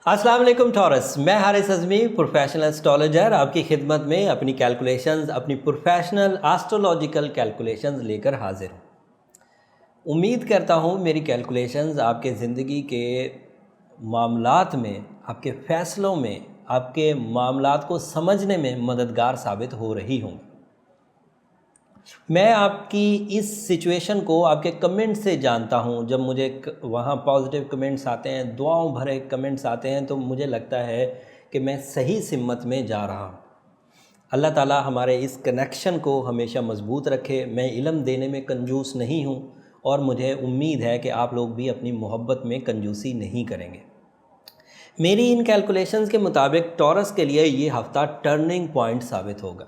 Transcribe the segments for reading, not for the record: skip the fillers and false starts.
अस्सलाम वालेकुम टॉरस, मैं हारिस अज़मी प्रोफेशनल एस्ट्रोलॉजर आपकी खिदमत में अपनी कैलकुलेशंस, अपनी प्रोफेशनल एस्ट्रोलॉजिकल कैलकुलेशंस लेकर हाजिर हूँ। उम्मीद करता हूँ मेरी कैलकुलेशंस आपके ज़िंदगी के मामलात में, आपके फ़ैसलों में, आपके मामलात को समझने में मददगार साबित हो रही होंगी। मैं आपकी इस सिचुएशन को आपके कमेंट से जानता हूँ। जब मुझे वहाँ पॉजिटिव कमेंट्स आते हैं, दुआओं भरे कमेंट्स आते हैं, तो मुझे लगता है कि मैं सही सिमत में जा रहा हूँ। अल्लाह ताला हमारे इस कनेक्शन को हमेशा मज़बूत रखे। मैं इल्म देने में कंजूस नहीं हूँ और मुझे उम्मीद है कि आप लोग भी अपनी मोहब्बत में कंजूसी नहीं करेंगे। मेरी इन कैलकुलेशंस के मुताबिक टॉरस के लिए ये हफ़्ता टर्निंग पॉइंट साबित होगा।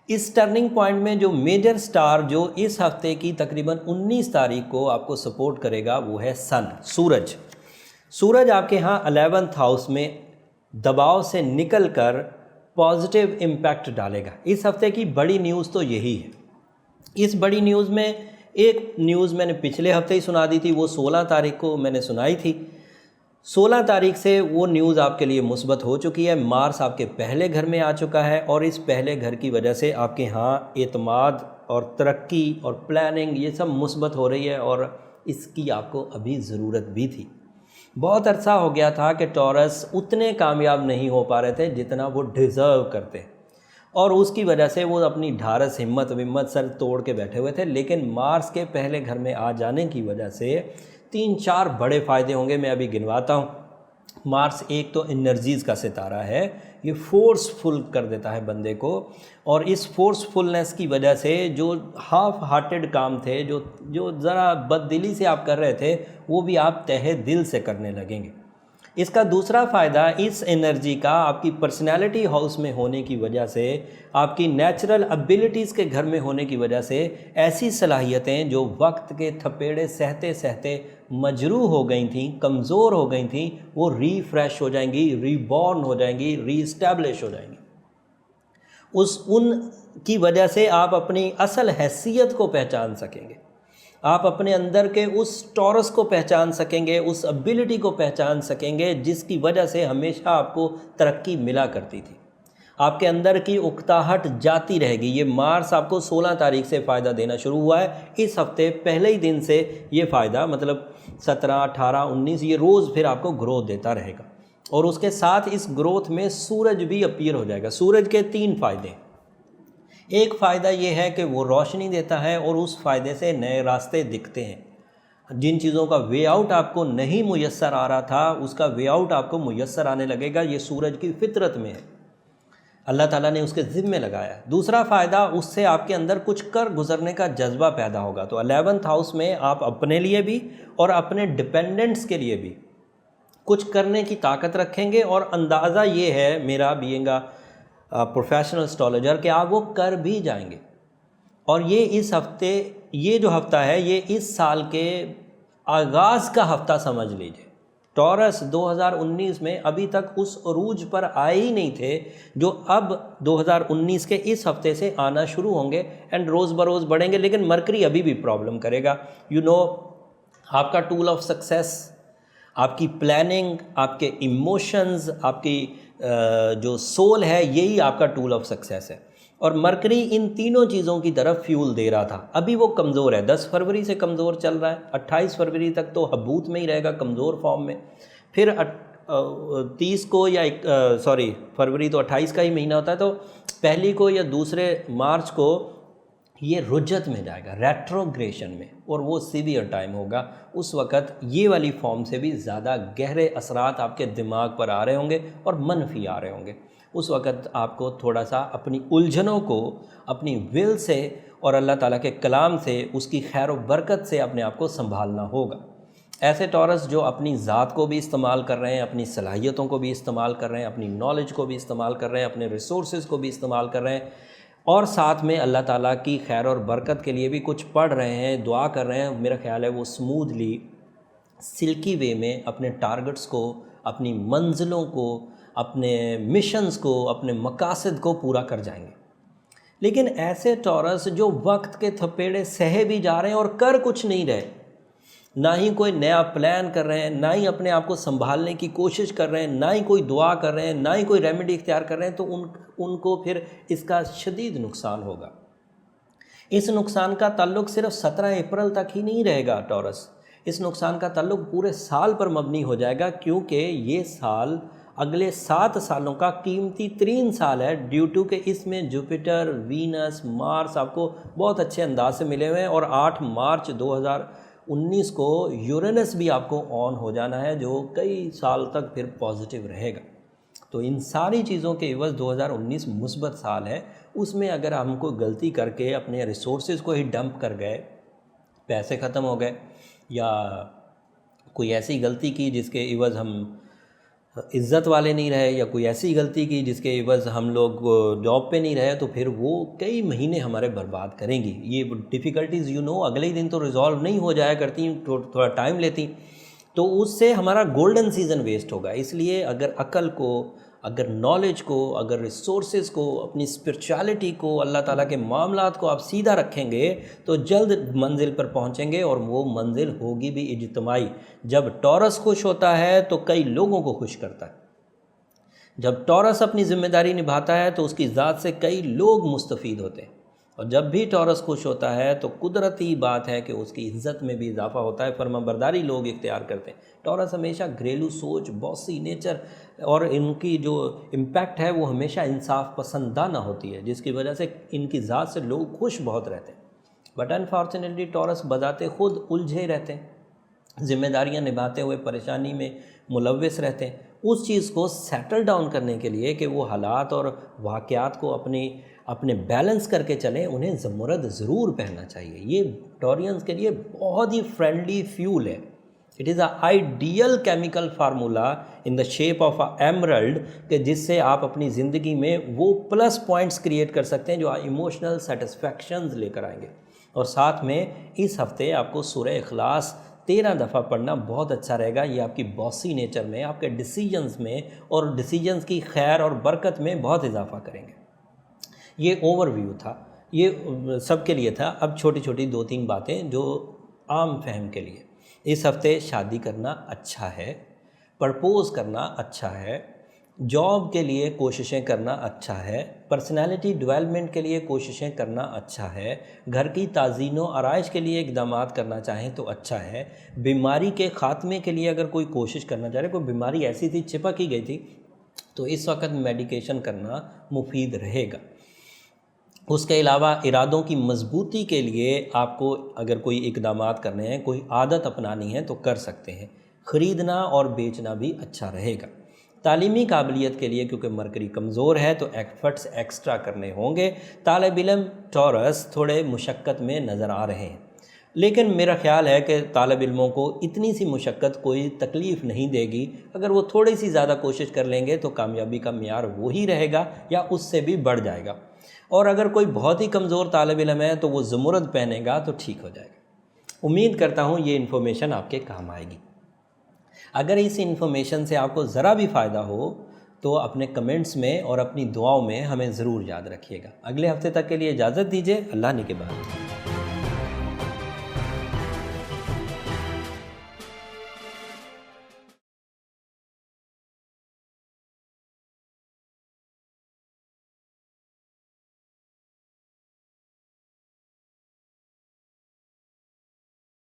इस टर्निंग पॉइंट में जो मेजर स्टार जो इस हफ्ते की तकरीबन 19 तारीख को आपको सपोर्ट करेगा वो है सन, सूरज। सूरज आपके यहाँ 11th हाउस में दबाव से निकल कर पॉजिटिव इम्पैक्ट डालेगा। इस हफ्ते की बड़ी न्यूज़ तो यही है। इस बड़ी न्यूज़ में एक न्यूज़ मैंने पिछले हफ्ते ही सुना दी थी, वो 16 तारीख को मैंने सुनाई थी। 16 तारीख से वो न्यूज़ आपके लिए मुस्बत हो चुकी है। मार्स आपके पहले घर में आ चुका है और इस पहले घर की वजह से आपके यहाँ एतमाद और तरक्की और प्लानिंग ये सब मुस्बत हो रही है और इसकी आपको अभी ज़रूरत भी थी। बहुत अरसा हो गया था कि टॉरस उतने कामयाब नहीं हो पा रहे थे जितना वो डिज़र्व करते, और उसकी वजह से वो अपनी ढारस हिम्मत सर तोड़ के बैठे हुए थे। लेकिन मार्स के पहले घर में आ जाने की वजह से 3-4 बड़े फ़ायदे होंगे। मैं अभी गिनवाता हूँ। मार्स एक तो एनर्जीज़ का सितारा है, ये फोर्सफुल कर देता है बंदे को, और इस फोर्सफुलनेस की वजह से जो हाफ हार्टेड काम थे, जो ज़रा बददिली से आप कर रहे थे, वो भी आप तहे दिल से करने लगेंगे। इसका दूसरा फ़ायदा इस एनर्जी का आपकी पर्सनैलिटी हाउस में होने की वजह से, आपकी नेचुरल एबिलिटीज़ के घर में होने की वजह से, ऐसी सलाहियतें जो वक्त के थपेड़े सहते सहते मजरूह हो गई थी, कमज़ोर हो गई थी, वो रीफ्रेश हो जाएंगी, रीबॉर्न हो जाएंगी, रीस्टैब्लिश हो जाएंगी। उन की वजह से आप अपनी असल हैसियत को पहचान सकेंगे। आप अपने अंदर के उस टॉरस को पहचान सकेंगे, उस एबिलिटी को पहचान सकेंगे जिसकी वजह से हमेशा आपको तरक्की मिला करती थी। आपके अंदर की उकताहट जाती रहेगी। ये मार्स आपको 16 तारीख से फ़ायदा देना शुरू हुआ है। इस हफ्ते पहले ही दिन से ये फ़ायदा, मतलब 17, 18, 19, ये रोज़ फिर आपको ग्रोथ देता रहेगा। और उसके साथ इस ग्रोथ में सूरज भी अपीयर हो जाएगा। सूरज के 3 फ़ायदे। एक फ़ायदा ये है कि वो रोशनी देता है और उस फ़ायदे से नए रास्ते दिखते हैं। जिन चीज़ों का वे आउट आपको नहीं मुयस्सर आ रहा था, उसका वे आउट आपको मुयस्सर आने लगेगा। ये सूरज की फितरत में है, अल्लाह ताला ने उसके ज़िम्मे लगाया। दूसरा फ़ायदा, उससे आपके अंदर कुछ कर गुजरने का जज्बा पैदा होगा। तो 11th हाउस में आप अपने लिए भी और अपने डिपेंडेंट्स के लिए भी कुछ करने की ताकत रखेंगे, और अंदाज़ा ये है मेरा बीइंग प्रोफेशनल एस्ट्रोलॉजर कि आप वो कर भी जाएंगे। और ये इस हफ्ते, ये जो हफ्ता है, ये इस साल के आगाज़ का हफ्ता समझ लीजिए। टॉरस 2019 में अभी तक उस अरूज पर आए ही नहीं थे जो अब 2019 के इस हफ्ते से आना शुरू होंगे, एंड रोज़ बरोज़ बढ़ेंगे। लेकिन मरकरी अभी भी प्रॉब्लम करेगा। आपका टूल ऑफ सक्सेस, आपकी प्लानिंग, आपके इमोशंस, आपकी जो सोल है, यही आपका टूल ऑफ सक्सेस है। और मरकरी इन तीनों चीज़ों की तरफ फ्यूल दे रहा था। अभी वो कमज़ोर है, 10 फरवरी से कमज़ोर चल रहा है, 28 फरवरी तक तो हबूत में ही रहेगा, कमज़ोर फॉर्म में। फिर 30 को या फरवरी तो 28 का ही महीना होता है, तो पहली को या दूसरे मार्च को ये रुज्जत में जाएगा, रेट्रोग्रेशन में, और वो सीवियर टाइम होगा। उस वक़्त ये वाली फॉर्म से भी ज़्यादा गहरे असरात आपके दिमाग पर आ रहे होंगे और मनफी आ रहे होंगे। उस वक़्त आपको थोड़ा सा अपनी उलझनों को अपनी विल से और अल्लाह ताला के कलाम से, उसकी खैर व बरकत से अपने आप को संभालना होगा। ऐसे टॉरस जो अपनी ज़ात को भी इस्तेमाल कर रहे हैं, अपनी सलाहियतों को भी इस्तेमाल कर रहे हैं, अपनी नॉलेज को भी इस्तेमाल कर रहे हैं, अपने रिसोर्सेज़ को भी इस्तेमाल कर रहे हैं, और साथ में अल्लाह ताला की खैर और बरकत के लिए भी कुछ पढ़ रहे हैं, दुआ कर रहे हैं, मेरा ख़्याल है वो स्मूथली, सिल्की वे में अपने टारगेट्स को, अपनी मंजिलों को, अपने मिशंस को, अपने मकासद को पूरा कर जाएंगे। लेकिन ऐसे टॉरस जो वक्त के थपेड़े सहे भी जा रहे हैं और कर कुछ नहीं रहे, نہ ہی کوئی نیا پلان کر رہے ہیں، نہ ہی اپنے آپ کو سنبھالنے کی کوشش کر رہے ہیں، نہ ہی کوئی دعا کر رہے ہیں، نہ ہی کوئی ریمیڈی اختیار کر رہے ہیں، تو ان کو پھر اس کا شدید نقصان ہوگا۔ اس نقصان کا تعلق صرف 17 اپریل تک ہی نہیں رہے گا ٹورس، اس نقصان کا تعلق پورے سال پر مبنی ہو جائے گا، کیونکہ یہ سال اگلے 7 سالوں کا قیمتی ترین سال ہے، ڈیو ٹو کہ اس میں جوپیٹر، وینس، مارس آپ کو بہت اچھے انداز سے ملے ہوئے ہیں، اور 8 مارچ 2019 کو یورینس بھی آپ کو آن ہو جانا ہے، جو کئی سال تک پھر پازیٹیو رہے گا۔ تو ان ساری چیزوں کے عوض 2019 مثبت سال ہے، اس میں اگر ہم کو غلطی کر کے اپنے ریسورسز کو ہی ڈمپ کر گئے، پیسے ختم ہو گئے، یا کوئی ایسی غلطی کی جس کے عوض ہم عزت والے نہیں رہے، یا کوئی ایسی غلطی کی جس کے عوض ہم لوگ جاب پہ نہیں رہے، تو پھر وہ کئی مہینے ہمارے برباد کریں گی۔ یہ ڈیفیکلٹیز اگلے ہی دن تو ریزالو نہیں ہو جایا کرتی، تھوڑا ٹائم لیتی، تو اس سے ہمارا گولڈن سیزن ویسٹ ہوگا۔ اس لیے اگر عقل کو، اگر نالج کو، اگر ریسورسز کو، اپنی اسپرچویلٹی کو، اللہ تعالیٰ کے معاملات کو آپ سیدھا رکھیں گے تو جلد منزل پر پہنچیں گے، اور وہ منزل ہوگی بھی اجتماعی۔ جب ٹورس خوش ہوتا ہے تو کئی لوگوں کو خوش کرتا ہے، جب ٹورس اپنی ذمہ داری نبھاتا ہے تو اس کی ذات سے کئی لوگ مستفید ہوتے ہیں، اور جب بھی ٹورس خوش ہوتا ہے تو قدرتی بات ہے کہ اس کی عزت میں بھی اضافہ ہوتا ہے، فرمانبرداری لوگ اختیار کرتے ہیں۔ ٹورس ہمیشہ گھریلو سوچ، باسی نیچر، اور ان کی جو امپیکٹ ہے وہ ہمیشہ انصاف پسندانہ ہوتی ہے، جس کی وجہ سے ان کی ذات سے لوگ خوش بہت رہتے ہیں۔ بٹ انفارچونیٹلی ٹورس بذات خود الجھے رہتے ہیں، ذمہ داریاں نبھاتے ہوئے پریشانی میں ملوث رہتے ہیں۔ اس چیز کو سیٹل ڈاؤن کرنے کے لیے کہ وہ حالات اور واقعات کو اپنے بیلنس کر کے چلیں، انہیں زمرد ضرور پہننا چاہیے۔ یہ ٹورینز کے لیے بہت ہی فرینڈلی فیول ہے۔ It is a ideal chemical formula in the shape of a emerald, کہ جس سے آپ اپنی زندگی میں وہ پلس پوائنٹس کریٹ کر سکتے ہیں جو ایموشنل سیٹسفیکشنز لے کر آئیں گے۔ اور ساتھ میں اس ہفتے آپ کو سورہ اخلاص 13 دفعہ پڑھنا بہت اچھا رہے گا۔ یہ آپ کی باسی نیچر میں، آپ کے ڈیسیجنز میں، اور ڈیسیجنز کی خیر اور برکت میں بہت اضافہ کریں گے۔ یہ اوور ویو تھا، یہ سب کے لیے تھا۔ اب چھوٹی چھوٹی 2-3 باتیں جو عام فہم کے لیے۔ اس ہفتے شادی کرنا اچھا ہے، پرپوز کرنا اچھا ہے، جاب کے لیے کوششیں کرنا اچھا ہے، پرسنالٹی ڈیولپمنٹ کے لیے کوششیں کرنا اچھا ہے، گھر کی تعزین و آرائش کے لیے اقدامات کرنا چاہیں تو اچھا ہے، بیماری کے خاتمے کے لیے اگر کوئی کوشش کرنا چاہ رہے، کوئی بیماری ایسی تھی چپک ہی گئی تھی، تو اس وقت میڈیکیشن کرنا مفید رہے گا۔ اس کے علاوہ ارادوں کی مضبوطی کے لیے آپ کو اگر کوئی اقدامات کرنے ہیں، کوئی عادت اپنانی ہے تو کر سکتے ہیں۔ خریدنا اور بیچنا بھی اچھا رہے گا۔ تعلیمی قابلیت کے لیے کیونکہ مرکری کمزور ہے تو ایفرٹس ایکسٹرا کرنے ہوں گے۔ طالب علم ٹورس تھوڑے مشقت میں نظر آ رہے ہیں، لیکن میرا خیال ہے کہ طالب علموں کو اتنی سی مشقت کوئی تکلیف نہیں دے گی۔ اگر وہ تھوڑی سی زیادہ کوشش کر لیں گے تو کامیابی کا معیار وہی رہے گا یا اس سے بھی بڑھ جائے گا۔ اور اگر کوئی بہت ہی کمزور طالب علم ہے تو وہ زمرد پہنے گا تو ٹھیک ہو جائے گا۔ امید کرتا ہوں یہ انفارمیشن آپ کے کام آئے گی۔ اگر اس انفارمیشن سے آپ کو ذرا بھی فائدہ ہو تو اپنے کمنٹس میں اور اپنی دعاؤں میں ہمیں ضرور یاد رکھیے گا۔ اگلے ہفتے تک کے لیے اجازت دیجیے۔ اللہ نگہبان۔